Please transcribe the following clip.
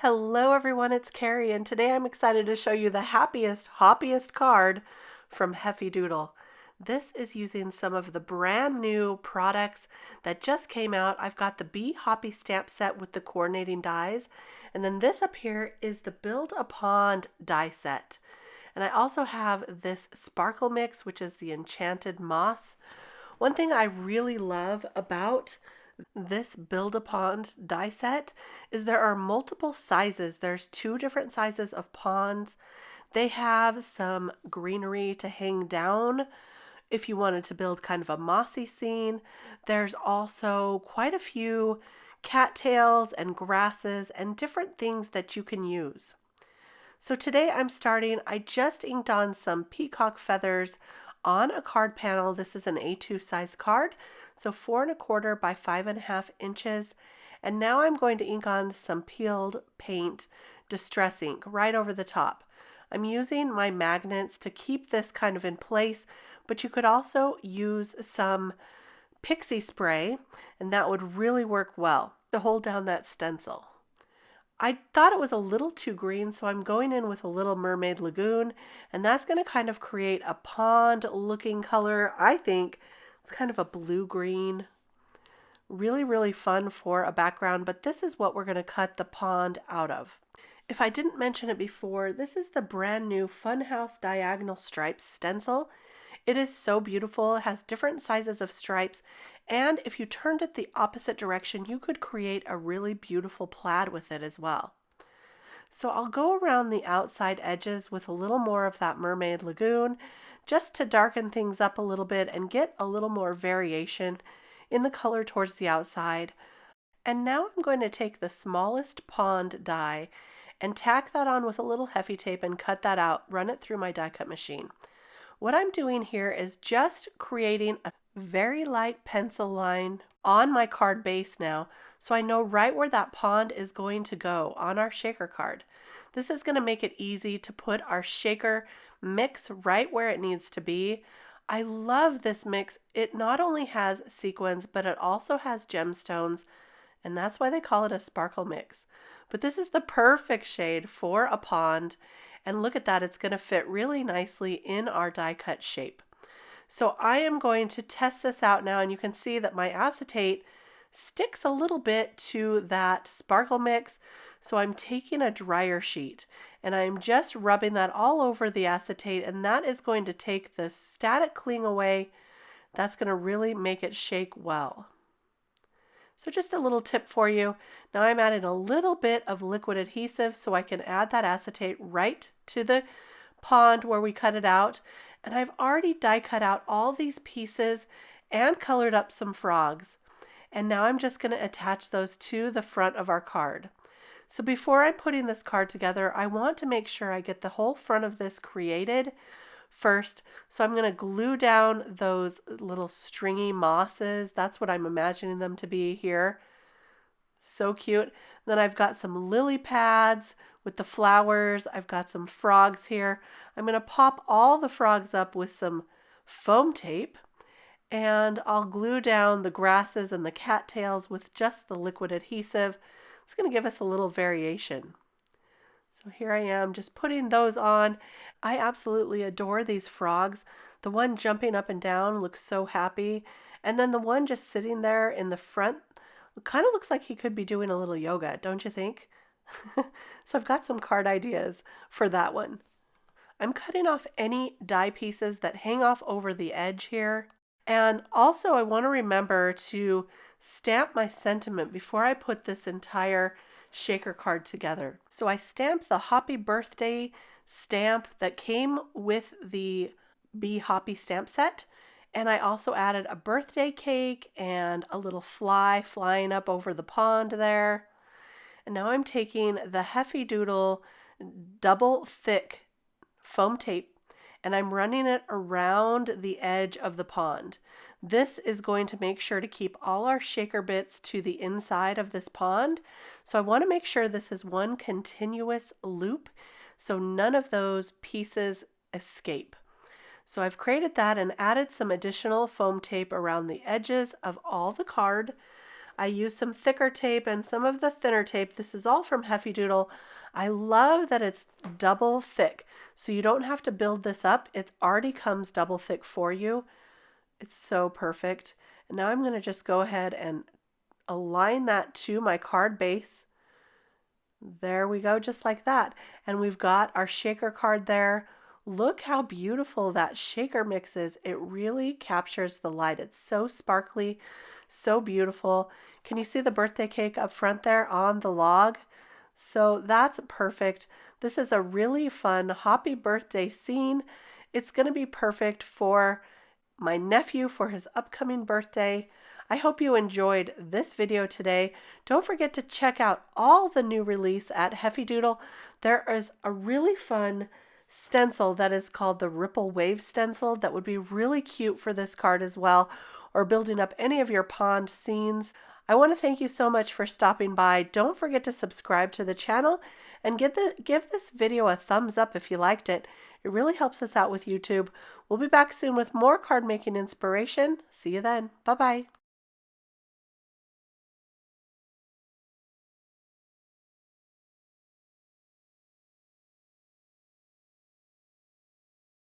Hello everyone, it's Kari, and today I'm excited to show you the hoppiest card from Heffy Doodle. This is using some of the brand new products that just came out. I've got the Be Hoppy stamp set with the coordinating dies, and then this up here is the Build a Pond die set. And I also have this sparkle mix, which is the Enchanted moss. One thing I really love about this Build a Pond die set is there are multiple sizes. There's 2 different sizes of ponds. They have some greenery to hang down if you wanted to build kind of a mossy scene. There's also quite a few cattails and grasses and different things that you can use. So today I just inked on some peacock feathers on a card panel. This is an A2 size card, so 4¼ by 5½ inches. And now I'm going to ink on some peeled paint distress ink right over the top. I'm using my magnets to keep this kind of in place, but you could also use some pixie spray, and that would really work well to hold down that stencil. I thought it was a little too green, so I'm going in with a Little Mermaid Lagoon, and that's going to kind of create a pond looking color. I think it's kind of a blue-green. Really fun for a background, but this is what we're going to cut the pond out of. If I didn't mention it before, this is the brand new Funhouse Diagonal Stripes stencil. It is so beautiful. It has different sizes of stripes, and if you turned it the opposite direction, you could create a really beautiful plaid with it as well. So I'll go around the outside edges with a little more of that Mermaid Lagoon just to darken things up a little bit and get a little more variation in the color towards the outside. And now I'm going to take the smallest pond die and tack that on with a little Heffy tape and cut that out, run it through my die cut machine. What I'm doing here is just creating a very light pencil line on my card base now, so I know right where that pond is going to go on our shaker card. This is going to make it easy to put our shaker mix right where it needs to be. I love this mix. It not only has sequins, but it also has gemstones, and that's why they call it a sparkle mix. But this is the perfect shade for a pond. And look at that, it's going to fit really nicely in our die cut shape. So I am going to test this out now, and you can see that my acetate sticks a little bit to that sparkle mix. So I'm taking a dryer sheet and I'm just rubbing that all over the acetate, and that is going to take the static cling away. That's going to really make it shake well. So just a little tip for you. Now I'm adding a little bit of liquid adhesive so I can add that acetate right to the pond where we cut it out. And I've already die cut out all these pieces and colored up some frogs. And now I'm just going to attach those to the front of our card. So before I'm putting this card together, I want to make sure I get the whole front of this created first. So I'm going to glue down those little stringy mosses. That's what I'm imagining them to be here. So cute. Then I've got some lily pads with the flowers. I've got some frogs here. I'm going to pop all the frogs up with some foam tape, and I'll glue down the grasses and the cattails with just the liquid adhesive. It's going to give us a little variation. So here I am just putting those on. I absolutely adore these frogs. The one jumping up and down looks so happy. And then the one just sitting there in the front kind of looks like he could be doing a little yoga, don't you think? So I've got some card ideas for that one. I'm cutting off any die pieces that hang off over the edge here. And also I want to remember to stamp my sentiment before I put this entire shaker card together. So I stamped the Happy Birthday stamp that came with the Be Hoppy stamp set, and I also added a birthday cake and a little fly flying up over the pond there. And now I'm taking the Heffy Doodle double thick foam tape and I'm running it around the edge of the pond. This is going to make sure to keep all our shaker bits to the inside of this pond. So I want to make sure this is one continuous loop so none of those pieces escape. So I've created that and added some additional foam tape around the edges of all the card. I used some thicker tape and some of the thinner tape. This is all from Heffy Doodle. I love that it's double thick, so you don't have to build this up. It already comes double thick for you. It's so perfect. And now I'm going to just go ahead and align that to my card base. There we go, just like that. And we've got our shaker card there. Look how beautiful that shaker mix is. It really captures the light. It's so sparkly, so beautiful. Can you see the birthday cake up front there on the log? So that's perfect. This is a really fun Hoppy birthday scene. It's going to be perfect for my nephew for his upcoming birthday. I hope you enjoyed this video today. Don't forget to check out all the new release at Heffy Doodle. There is a really fun stencil that is called the Ripple Wave Stencil that would be really cute for this card as well, or building up any of your pond scenes. I want to thank you so much for stopping by. Don't forget to subscribe to the channel and give this video a thumbs up if you liked it. It really helps us out with YouTube. We'll be back soon with more card making inspiration. See you then. Bye-bye.